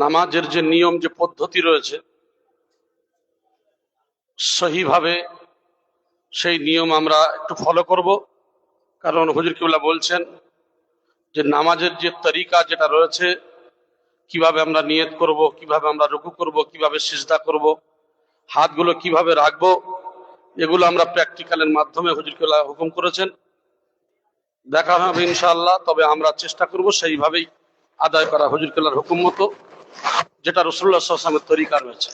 নামাজের যে নিয়ম, যে পদ্ধতি রয়েছে, সহিভাবে সেই নিয়ম আমরা একটু ফলো করব। কারণ হুজুর কিবলা বলছেন যে নামাজের যে তরিকা যেটা রয়েছে, কিভাবে আমরা নিয়ত করব, কিভাবে আমরা রুকু করব, কিভাবে সিজদা করব, হাতগুলো কিভাবে রাখবো, এগুলো আমরা প্র্যাকটিক্যালের মাধ্যমে হুজুর কিবলা হুকুম করেছেন। দেখা হবে ইনশাআল্লাহ। তবে আমরা চেষ্টা করব সেইভাবেই আদায় করা হুজুর কিবলার হুকুম মতো, যেটা রাসূলুল্লাহ সাল্লাল্লাহু আলাইহি ওয়াসাল্লামের তরিকা রয়েছে।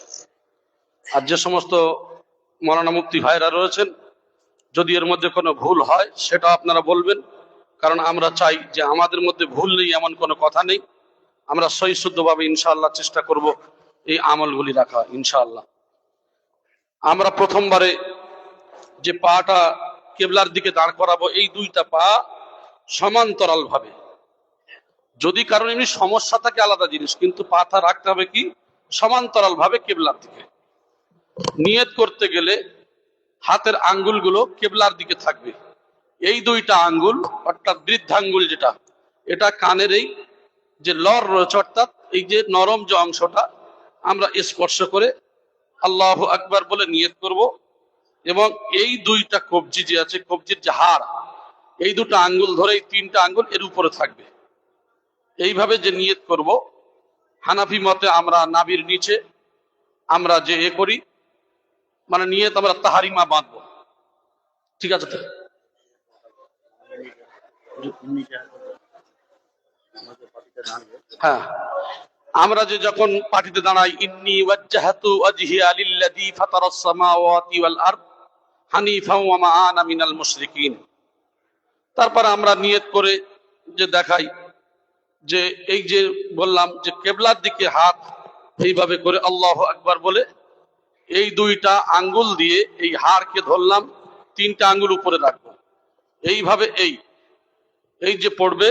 আর যে সমস্ত মৌলানা মুফতি ভাইরা রয়েছেন, যদি এর মধ্যে কোনো ভুল হয় সেটা আপনারা বলবেন। কারণ আমরা চাই যে আমাদের মধ্যে ভুল নেই এমন কোনো কথা নেই। আমরা সহিশুদ্ধভাবে ইনশাআল্লাহ চেষ্টা করব এই আমলগুলি রাখা ইনশাআল্লাহ। আমরা প্রথমবারে যে পাটা কেবলার দিকে দাঁড় করাবো, এই দুইটা পা সমান্তরাল ভাবে। যদি কারণ এমনি সমস্যা থাকে আলাদা জিনিস, কিন্তু পাটা রাখতে হবে কি সমান্তরাল ভাবে কেবলার দিকে। নিয়ত করতে গেলে হাতের আঙ্গুলগুলো কেবলার দিকে থাকবে। এই দুইটা আঙ্গুল অর্থাৎ বৃদ্ধাঙ্গুল যেটা, এটা কানের এই যে লর রয়েছে, অর্থাৎ এই যে নরম যে অংশটা, আমরা স্পর্শ করে আল্লাহু আকবার বলে নিয়ত করব। এবং এই দুইটা কবজি যে আছে, কবজির যে হাড়, এই দুটো আঙ্গুল ধরে এই তিনটা আঙ্গুল এর উপরে থাকবে। এইভাবে যে নিয়ত করব, হানাফি মতে আমরা নাভির নিচে আমরা যে করি, মানে নিয়ত আমরা তাহারিমা বাঁধবো। ঠিক আছে তো? হ্যাঁ, আমরা যে যখন পাটিতে দাঁড়াই, ইন্নী ওয়াজ্জাহাতু ওয়াজহিয়া লিল্লাযী ফাতারাস সামাওয়াতি ওয়াল আরদ হানিফাও ওয়া মা আনা মিনাল মুশরিকিন। তারপর আমরা নিয়ত করে যে দেখাই যে এই যে বললাম যে কেবলার দিকে হাত এইভাবে করে আল্লাহু আকবার বলে এই দুইটা আঙ্গুল দিয়ে এই হাড়কে ধরলাম, তিনটা আঙ্গুল উপরে রাখবো। এইভাবে এই যে পড়বে।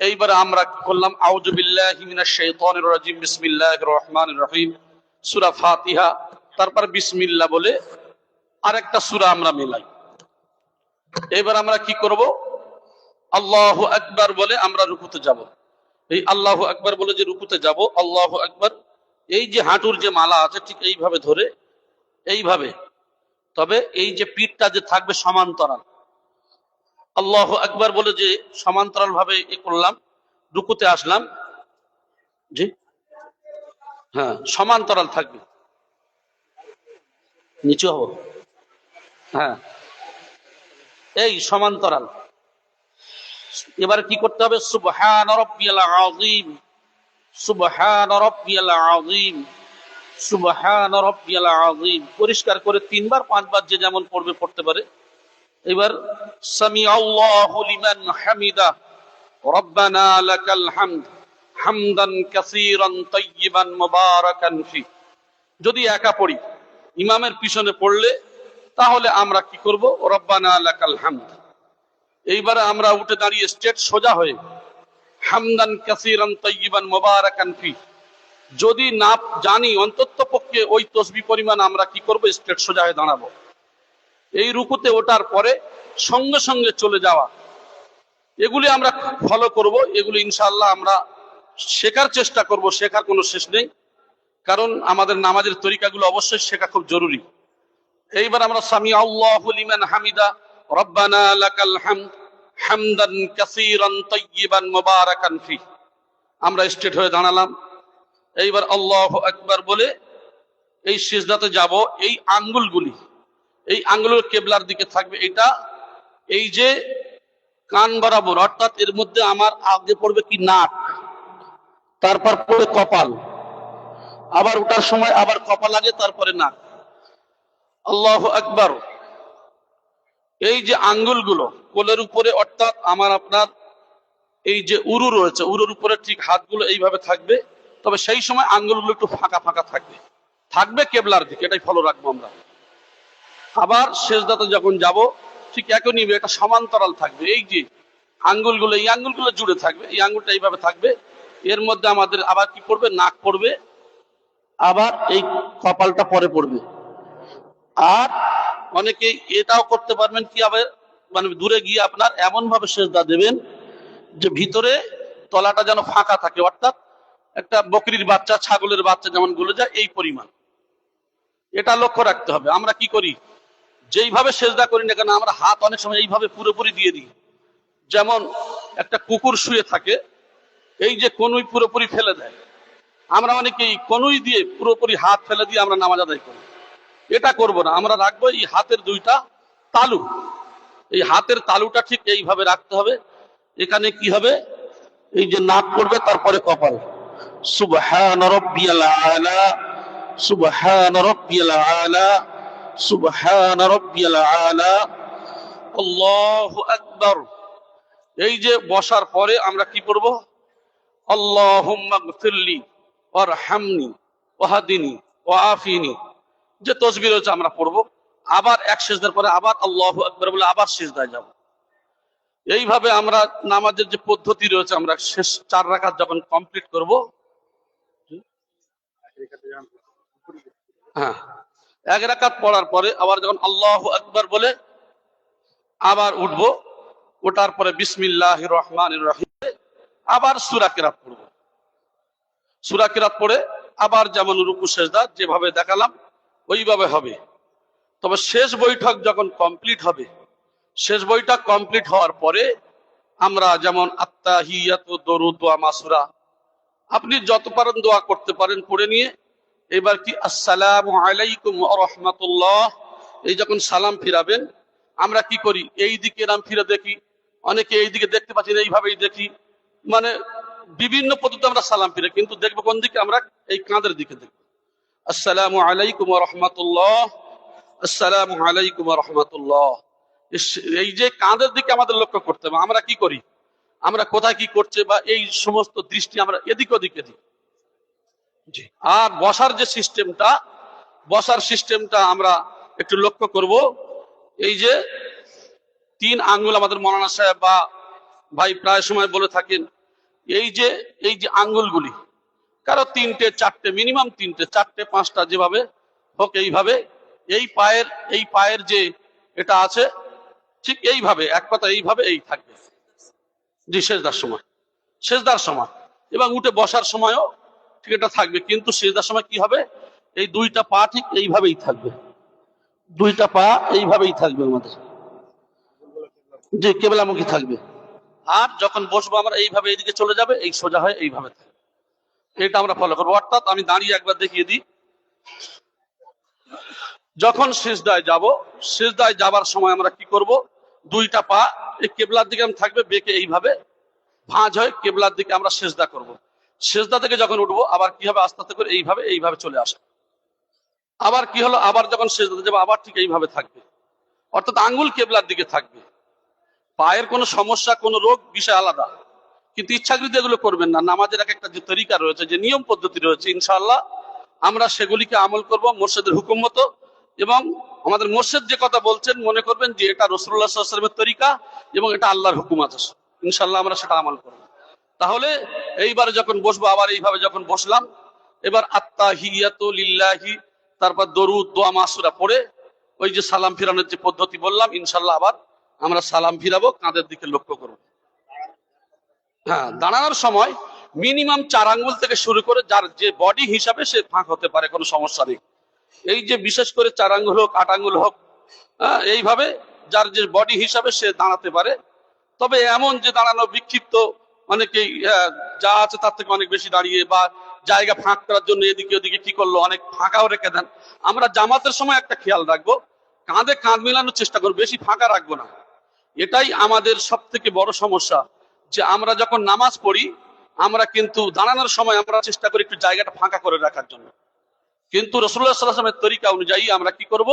এইবারে আমরা কি করলাম, আউযু বিল্লাহি মিনাশ শাইতানির রাজিম, বিসমিল্লাহির রহমানির রহিম, সূরা ফাতিহা, তারপর বিসমিল্লাহ বলে আরেকটা সূরা আমরা মিলাই। এবার আমরা কি করব, আল্লাহু আকবার বলে আমরা রুকুতে যাব। এই আল্লাহু আকবার বলে যে রুকুতে যাব, আল্লাহু আকবার, এই যে হাঁটুর যে মালা আছে ঠিক এইভাবে ধরে এইভাবে, তবে এই যে পিঠটা যে থাকবে সমান্তরাল, আল্লাহু আকবার বলে যে সমান্তরাল ভাবে করলাম, রুকুতে আসলাম। জি হ্যাঁ, সমান্তরাল থাকবে, নিচু হবো। হ্যাঁ, এই সমান্তরাল। এবারে কি করতে হবে, সুবহান রাব্বিয়াল আযীম, সুবহান রাব্বিয়াল আযীম, সুবহান রাব্বিয়াল আযীম, পরিষ্কার করে 3 বার 5 বার যে যেমন পড়বে পড়তে পারে। এবার সামি আল্লাহু লিমান হামিদা, রব্বানা লাকাল হামদ হামদান কাসীরান তাইয়িবান মুবারাকান ফি। যদি একা পড়ি, ইমামের পিছনে পড়লে তাহলে আমরা কি করব, রব্বানা লাকাল হামদ। এইবারে আমরা উঠে দাঁড়িয়ে স্ট্রেট সোজা হয়ে হামদান কাসীরান তাইয়িবান মুবারাকান ফি। যদি না জানি অন্তত পক্ষে ওই তসবিহ পরিমাণ আমরা কি করব, স্ট্রেট সোজা হয়ে দাঁড়াবো। এই রুকুতে ওঠার পরে সঙ্গে সঙ্গে চলে যাওয়া, এগুলি আমরা ফলো করব। এগুলি ইনশাআল্লাহ আমরা শেখার চেষ্টা করব, শেখার কোনো শেষ নেই। কারণ আমাদের নামাজের তরিকাগুলো অবশ্যই শেখা খুব জরুরি। এইবার আমরা সামি আল্লাহু লিমান হামিদা, রব্বানা লাকাল হামদ হামদান কাসীরান তাইয়িবান মুবারাকান ফি, আমরা স্ট্রেট হয়ে দাঁড়ালাম। এইবার আল্লাহু আকবার বলে এই সিজদাতে যাব। এই আঙ্গুলগুলি, এই আঙ্গুলের কেবলার দিকে থাকবে। এটা এই যে কান বরাবর, অর্থাৎ এর মধ্যে আমার আগে পড়বে কি নাক, তারপর পড়বে কপাল, আবার ওঠার সময় আবার কপাল আগে, তারপরে নাক। আল্লাহু আকবার। এই যে আঙ্গুলগুলো কোলের উপরে, অর্থাৎ আমার আপনার এই যে উরু রয়েছে, উরুর উপরে ঠিক হাতগুলো এইভাবে থাকবে। তবে সেই সময় আঙ্গুলগুলো একটু ফাঁকা ফাঁকা থাকবে, থাকবে কেবলার দিকে, এটাই ফলো রাখবো আমরা। আবার সেজদাতে যখন যাব ঠিক একই নিবে, এটা সমান্তরাল থাকবে। এই যে আঙ্গুলগুলো, এই আঙ্গুলগুলো জুড়ে থাকবে, এই আঙ্গুলটা এইভাবে থাকবে। এর মধ্যে আমাদের আবার কি পড়বে, নাক পড়বে, আবার এই কপালটা পরে পড়বে। আর অনেকে এটাও করতে পারবেন কি, আবার মানে দূরে গিয়ে আপনার এমন ভাবে সেজদা দেবেন যে ভিতরে তলাটা যেন ফাঁকা থাকে, অর্থাৎ একটা বকরির বাচ্চা, ছাগলের বাচ্চা যেমন গলে যায় এই পরিমাণ। এটা লক্ষ্য রাখতে হবে। আমরা কি করি, যেইভাবে সেজদা করি না কেন আমরা হাত অনেক সময় এইভাবে পুরোপুরি দিয়ে দিই। যেমন একটা কুকুর শুয়ে থাকে, এই যে কনুই পুরোপুরি ফেলে দেয়, আমরা অনেকেই কনুই দিয়ে পুরোপুরি হাত ফেলে দিয়ে আমরা নামাজ আদায় করি। এটা করব না, আমরা রাখবো এই হাতের দুইটা তালু, এই হাতের তালুটা ঠিক এইভাবে রাখতে হবে। এখানে কি হবে, এই যে নাক করবে, তারপরে কপাল। সুবহান রাব্বিয়াল আলা, সুবহান রাব্বিয়াল আলা, সুবহান রাব্বিয়াল আলা, আল্লাহু আকবার। এই যে বসার পরে আমরা কি পড়ব, আল্লাহুম্মা গফিরলি ওয়ারহামনি ওয়াহদিনি ওয়াআফিনি, যে তাসবিহ রয়েছে আমরা পড়ব। আবার এক সিজদার পরে আবার আল্লাহু আকবার বলে আবার সিজদায় যাব। এইভাবে আমরা নামাজের যে পদ্ধতি রয়েছে, আমরা শেষ 4 রাকাত যখন কমপ্লিট করব, হ্যাঁ, 1 রাকাত পড়ার পরে আবার যখন আল্লাহু আকবার বলে আবার উঠবো, ওঠার পরে বিসমিল্লাহির রহমানির রহিম আবার সূরা কিরাত পড়ব। সূরা কিরাত পড়ে আবার যেমন রুকু সেজদা যেভাবে দেখালাম ওইভাবে হবে। তবে শেষ বৈঠক যখন কমপ্লিট হবে, শেষ বৈঠক কমপ্লিট হওয়ার পরে আমরা যেমন আত্তাহিয়াতু দরুদ ওয়া মাসুরা, আপনি যত পারেন দোয়া করতে পারেন পড়ে নিয়ে এবার কি আসসালামু আলাইকুম ওয়া রাহমাতুল্লাহ, এই যখন সালাম ফিরাবেন আমরা কি করি, এই দিকে নাম ফিরে দেখি, অনেকে এই দিকে দেখতে পাচ্ছি না, এইভাবেই দেখি, মানে বিভিন্ন পদ্ধতি আমরা সালাম ফিরে, কিন্তু দেখবো কোন দিকে, আমরা এই কাঁধের দিকে দেখবো। আসসালামু আলাইকুম ওয়া রাহমাতুল্লাহ, আসসালামু আলাইকুম ওয়া রাহমাতুল্লাহ। এই যে কাঁধের দিকে আমাদের লক্ষ্য করতে হবে। আমরা কি করি, আমরা কোথায় কি করছে বা এই সমস্ত দৃষ্টি আমরা এদিক ওদিকে দিই। জি। আর বসার যে সিস্টেমটা, বসার সিস্টেমটা আমরা একটু লক্ষ্য করব। এই যে 3 আঙ্গুল আমাদের মৌলানা সাহেব বা ভাই প্রায় সময় বলে থাকেন, এই যে আঙ্গুলগুলি কারো 3টে 4টে, মিনিমাম 3টে 4টে 5টা যেভাবে হোক, এইভাবে এই পায়ের যে এটা আছে ঠিক এইভাবে, এক কথা এইভাবে এই থাকবে। জি, সেজদার সময় এবং উঠে বসার সময়ও ঠিক এটা থাকবে, কিন্তু সেজদার সময় কি হবে, এই 2টা পা ঠিক এইভাবেই থাকবে, 2টা পা এইভাবেই থাকবে আমাদের, যে কেবলামুখী থাকবে। আর যখন বসবো আমরা এইভাবে এইদিকে চলে যাবে, এই সোজা হয়ে এইভাবে থাকবে। এটা আমরা ফলো করবো। অর্থাৎ আমি দাঁড়িয়ে একবার দেখিয়ে দিই, যখন সিজদায় যাব, সিজদায় যাবার সময় আমরা কি করব, 2টা পা এই কেবলার দিকে থাকবে, বেঁকে এইভাবে ভাঁজ হয়ে কেবলার দিকে আমরা সিজদা করব। সিজদা থেকে যখন উঠবো আবার কি হবে, আস্তে আস্তে করে এইভাবে চলে আসে। আবার কি হলো, আবার যখন সিজদাতে যাবো আবার ঠিক এইভাবে থাকবে, অর্থাৎ আঙ্গুল কেবলার দিকে থাকবে। পায়ের কোনো সমস্যা, কোনো রোগ বিষয় আলাদা, কিন্তু ইচ্ছাকৃত এগুলো করবেন না। নামাজের একটা যে তরিকা রয়েছে, যে নিয়ম পদ্ধতি রয়েছে, ইনশাআল্লাহ আমরা সেগুলিকে আমল করব মুর্শিদের হুকুম মতো। এবং আমাদের মুর্শিদ যে কথা বলছেন মনে করবেন যে এটা রাসূলুল্লাহ সাল্লাল্লাহু আলাইহি ওয়াসাল্লামের তরিকা এবং এটা আল্লাহর হুকুম আছে, ইনশাআল্লাহ আমরা সেটা আমল করব। তাহলে এইবারে যখন বসবো, আবার এইভাবে যখন বসলাম, এবার আত্তাহিয়াতু লিল্লাহি, তারপর দরুদ দোয়া মাসুরা পড়ে ওই যে সালাম ফিরানোর যে পদ্ধতি বললাম, ইনশাআল্লাহ আবার আমরা সালাম ফিরাবো, কাঁধের দিকে লক্ষ্য করব। হ্যাঁ, দাঁড়ানোর সময় মিনিমাম 4 আঙ্গুল থেকে শুরু করে যার যে বডি হিসাবে সে ফাঁক হতে পারে, কোনো সমস্যা নেই। এই যে বিশেষ করে 4 আঙ্গুল হোক 8 আঙ্গুল হোক, এইভাবে যার যে বডি হিসাবে সে দাঁড়াতে পারে। তবে এমন যে দাঁড়ানো বিক্ষিপ্ত, অনেকেই যা আছে তার থেকে অনেক বেশি দাঁড়িয়ে বা জায়গা ফাঁক করার জন্য এদিকে ওদিকে কি করলো, অনেক ফাঁকাও রেখে দেন। আমরা জামাতের সময় একটা খেয়াল রাখবো, কাঁধে কাঁধ মিলানোর চেষ্টা করবো, বেশি ফাঁকা রাখবো না। এটাই আমাদের সব থেকে বড় সমস্যা, যে আমরা যখন নামাজ পড়ি আমরা কিন্তু দাঁড়ানোর সময় আমরা চেষ্টা করি একটু জায়গাটা ফাঁকা করে রাখার জন্য, কিন্তু রাসূলুল্লাহ সাল্লাল্লাহু আলাইহি ওয়াসাল্লামের তরিকা অনুযায়ী আমরা কি করব,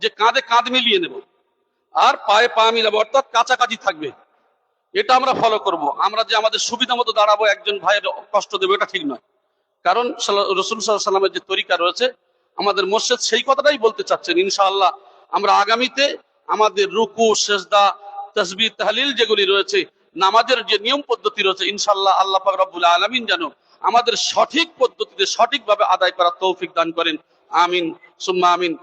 যে কাঁধে কাঁধ মিলিয়ে নেব আর পায়ে পা মিলাবো, অর্থাৎ কাছাকাছি থাকবে। এটা আমরা ফলো করব। আমরা যে আমাদের সুবিধা মতো দাঁড়াবো, একজন ভাইয়ের কষ্ট দেবো, এটা ঠিক নয়। কারণ রাসূল সাল্লাল্লাহু আলাইহি ওয়াসাল্লামের যে তরিকা রয়েছে, আমাদের মুর্শিদ সেই কথাটাই বলতে চাচ্ছেন। ইনশাআল্লাহ আমরা আগামীতে আমাদের রুকু সেজদা তাসবিহ তাহলিল যেগুলি রয়েছে, নামাজের যে নিয়ম পদ্ধতি রয়েছে, ইনশাআল্লাহ আল্লাহ পাক রব্বুল আলামিন যেন আমাদের সঠিক পদ্ধতিতে সঠিকভাবে আদায় করার তৌফিক দান করেন। আমিন সুম্মা আমিন।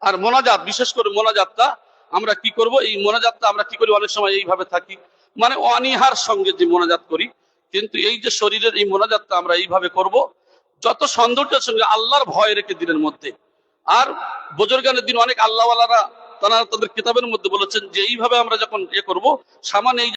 আর মোনাজাত, বিশেষ করে মোনাজাতটা আমরা কি করব, এই মোনাজাতটা আমরা কি করি, অনেক সময় এইভাবে থাকি, মানে অনীহার সঙ্গে যে মোনাজাত করি, কিন্তু এই যে শরীরের এই মোনাজাতটা আমরা এইভাবে করব, যত সৌন্দর্যের সঙ্গে আল্লাহর ভয় রেখে দিনের মধ্যে। আর বুজুর্গানের দিন অনেক আল্লাহওয়ালারা তারা তাদের কিতাবের মধ্যে বলেছেন যে এইভাবে আমরা যখন করব, সামান্য এই